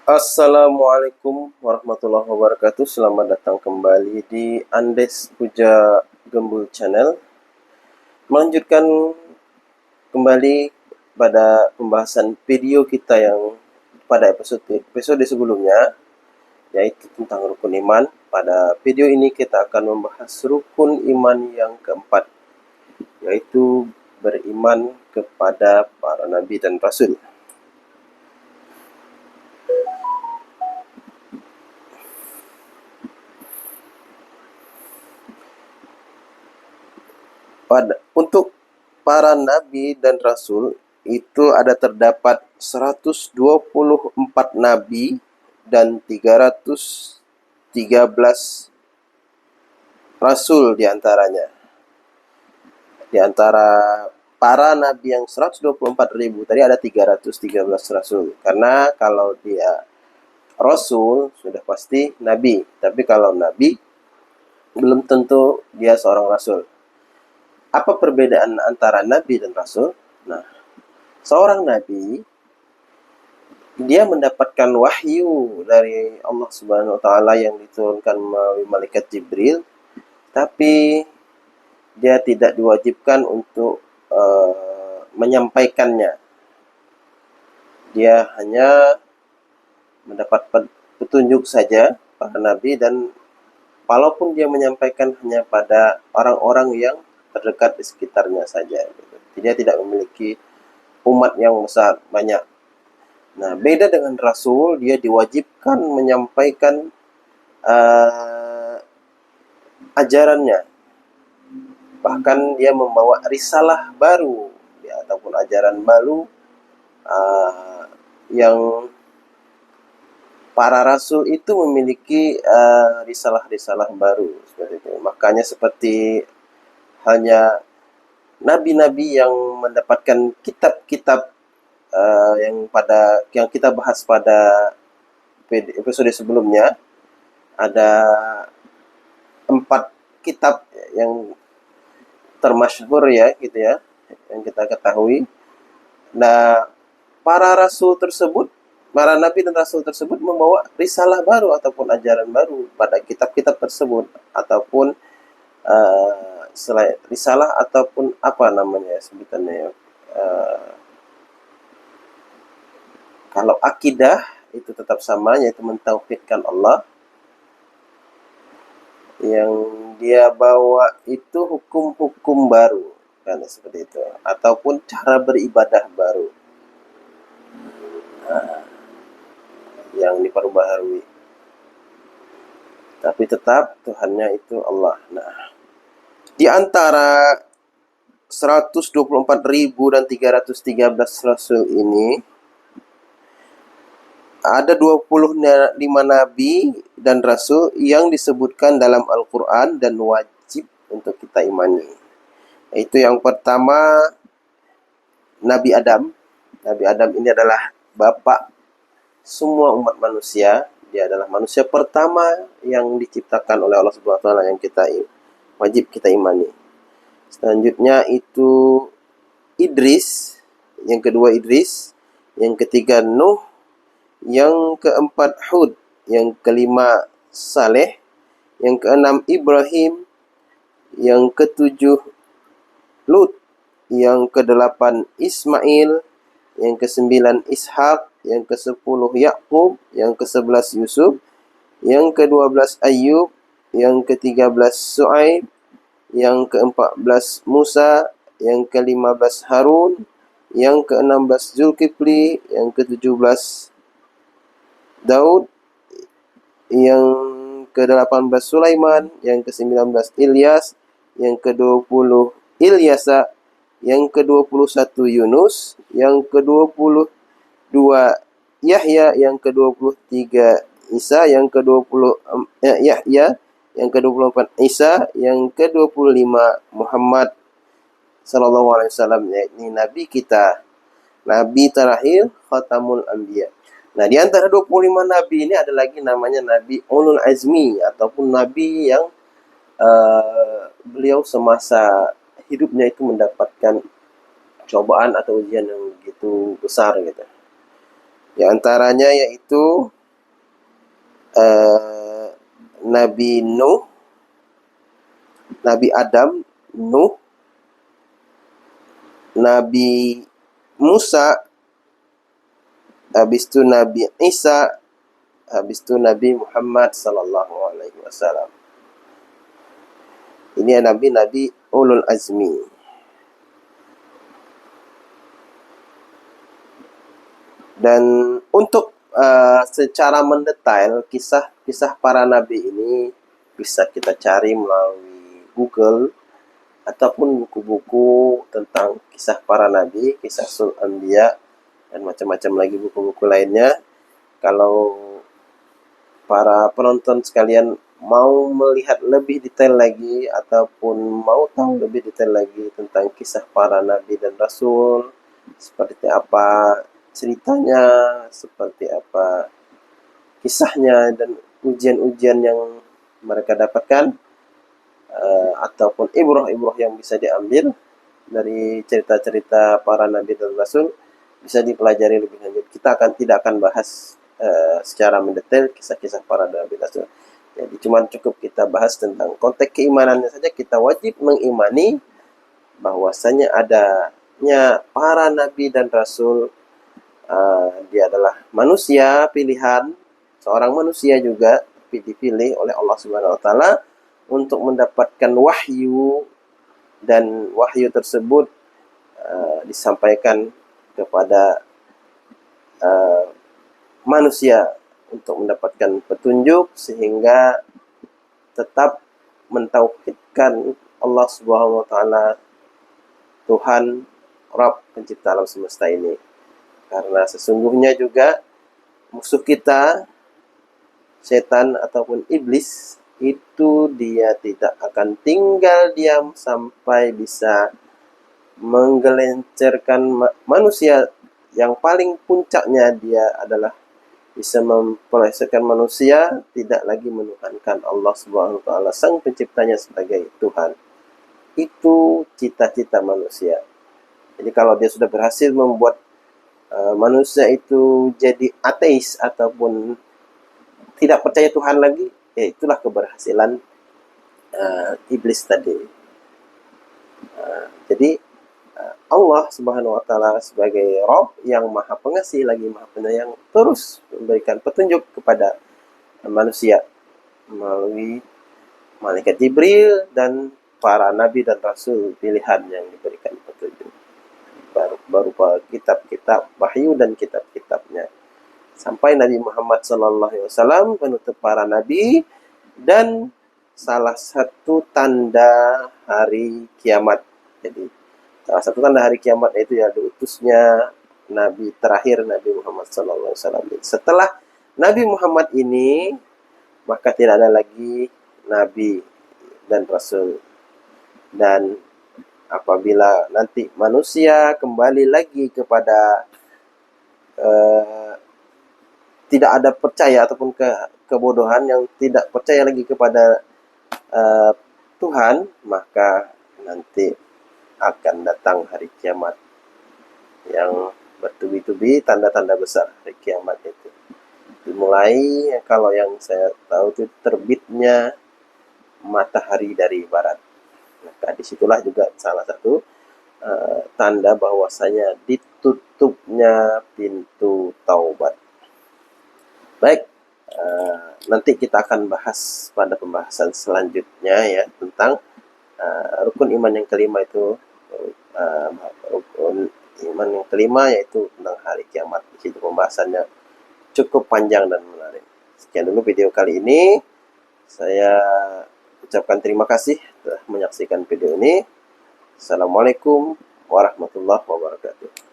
Assalamualaikum warahmatullahi wabarakatuh. Selamat datang kembali di Andes Puja Gembul Channel. Melanjutkan kembali pada pembahasan video kita yang pada episode sebelumnya, yaitu tentang rukun iman. Pada video ini kita akan membahas rukun iman yang keempat, yaitu beriman kepada para nabi dan rasul. Untuk para nabi dan rasul itu terdapat 124 nabi dan 313 rasul diantaranya. Di antara para nabi yang 124.000 tadi ada 313 rasul. Karena kalau dia rasul sudah pasti nabi, tapi kalau nabi belum tentu dia seorang rasul. Apa perbedaan antara nabi dan rasul? Nah, seorang nabi dia mendapatkan wahyu dari Allah Subhanahu wa taala yang diturunkan melalui malaikat Jibril, tapi dia tidak diwajibkan untuk menyampaikannya. Dia hanya mendapat petunjuk saja para nabi, dan walaupun dia menyampaikan hanya pada orang-orang yang terdekat di sekitarnya saja. Dia tidak memiliki umat yang besar, banyak. Nah, beda dengan rasul, dia diwajibkan menyampaikan ajarannya. Bahkan dia membawa risalah baru, ya, ataupun ajaran baru yang para rasul itu memiliki risalah-risalah baru seperti itu. Makanya seperti hanya nabi-nabi yang mendapatkan kitab-kitab yang kita bahas pada episode sebelumnya, ada 4 kitab yang termasyhur ya, gitu ya, yang kita ketahui. Nah, para nabi dan rasul tersebut membawa risalah baru ataupun ajaran baru pada kitab-kitab tersebut, ataupun selain risalah ataupun apa namanya sebutannya. Kalau akidah itu tetap sama, yaitu mentauhidkan Allah. Yang dia bawa itu hukum-hukum baru, kan, seperti itu, ataupun cara beribadah baru yang diperbaharui. Tapi tetap Tuhannya itu Allah. Nah, di antara 124.000 dan 313 rasul ini ada 25 nabi dan rasul yang disebutkan dalam Al-Quran dan wajib untuk kita imani. Itu yang pertama, Nabi Adam. Nabi Adam ini adalah bapak semua umat manusia. Dia adalah manusia pertama yang diciptakan oleh Allah Subhanahu wa taala yang wajib kita imani. Selanjutnya itu Idris, yang kedua Idris, yang ketiga Nuh, yang keempat Hud, yang kelima Saleh, yang keenam Ibrahim, yang ketujuh Lut, yang kedelapan Ismail, yang kesembilan Ishak, yang kesepuluh Yakub, yang kesebelas Yusuf, yang ke-12 Ayub, yang ke-13 Su'aib, yang ke-14 Musa, yang ke-15 Harun, yang ke-16 Zulkifli, yang ke-17 Daud, yang ke-18 Sulaiman, yang ke-19 Ilyas, yang ke-20 Ilyasa, yang ke-21 Yunus, yang ke-22 Yahya, yang ke-23 Isa, yang ke-20 Yahya, yang ke-24 Isa, yang ke-25 Muhammad sallallahu alaihi wasallam, yakni nabi kita, nabi terakhir, khatamul anbiya. Nah, di antara 25 nabi ini ada lagi namanya nabi ulul azmi, ataupun nabi yang beliau semasa hidupnya itu mendapatkan cobaan atau ujian yang begitu besar gitu. Di antaranya yaitu Nabi Nuh, Nabi Adam, Nuh, Nabi Musa, habis itu Nabi Isa, habis itu Nabi Muhammad sallallahu alaihi wasallam. Ini nabi-nabi ulul azmi. Dan untuk secara mendetail kisah-kisah para nabi ini bisa kita cari melalui Google ataupun buku-buku tentang kisah para nabi, kisah Sul Anbiya, dan macam-macam lagi buku-buku lainnya. Kalau para penonton sekalian mau melihat lebih detail lagi ataupun mau tahu lebih detail lagi tentang kisah para nabi dan rasul, seperti apa ceritanya, seperti apa kisahnya, dan ujian-ujian yang mereka dapatkan, ataupun ibrah-ibrah yang bisa diambil dari cerita-cerita para nabi dan rasul, bisa dipelajari lebih lanjut. Kita tidak akan bahas secara mendetail kisah-kisah para nabi dan rasul. Jadi cuma cukup kita bahas tentang konteks keimanannya saja. Kita wajib mengimani bahwasanya adanya para nabi dan rasul. Dia adalah manusia pilihan, seorang manusia juga dipilih oleh Allah Subhanahu wa taala untuk mendapatkan wahyu, dan wahyu tersebut disampaikan kepada manusia untuk mendapatkan petunjuk sehingga tetap mentauhidkan Allah Subhanahu wa taala, Tuhan Rabb pencipta alam semesta ini. Karena sesungguhnya juga musuh kita, setan ataupun iblis, itu dia tidak akan tinggal diam sampai bisa menggelencerkan manusia. Yang paling puncaknya dia adalah bisa mempelesetkan manusia tidak lagi menuhankan Allah Subhanahu wa taala sang penciptanya sebagai Tuhan. Itu cita-cita manusia. Jadi kalau dia sudah berhasil membuat manusia itu jadi ateis ataupun tidak percaya Tuhan lagi, ya itulah keberhasilan iblis tadi. Jadi Allah Subhanahu wa taala sebagai Rabb yang Maha Pengasih lagi Maha Penyayang terus memberikan petunjuk kepada manusia melalui malaikat Jibril dan para nabi dan rasul pilihan yang diberikan petunjuk berupa kitab-kitab wahyu dan kitab-kitabnya, sampai Nabi Muhammad SAW penutup para nabi dan salah satu tanda hari kiamat. Jadi salah satu tanda hari kiamat itu ya diutusnya Nabi terakhir, Nabi Muhammad SAW. Setelah Nabi Muhammad ini, maka tidak ada lagi Nabi dan Rasul. Dan apabila nanti manusia kembali lagi kepada tidak ada percaya ataupun kebodohan, yang tidak percaya lagi kepada Tuhan, maka nanti akan datang hari kiamat yang bertubi-tubi tanda-tanda besar hari kiamat itu. Dimulai kalau yang saya tahu itu terbitnya matahari dari barat. Maka disitulah juga salah satu tanda bahwasanya ditutupnya pintu taubat. Baik, nanti kita akan bahas pada pembahasan selanjutnya ya tentang rukun iman yang kelima itu, rukun iman yang kelima yaitu tentang hari kiamat. Di situ pembahasannya cukup panjang dan menarik. Sekian dulu video kali ini. Saya ucapkan terima kasih telah menyaksikan video ini. Assalamualaikum warahmatullahi wabarakatuh.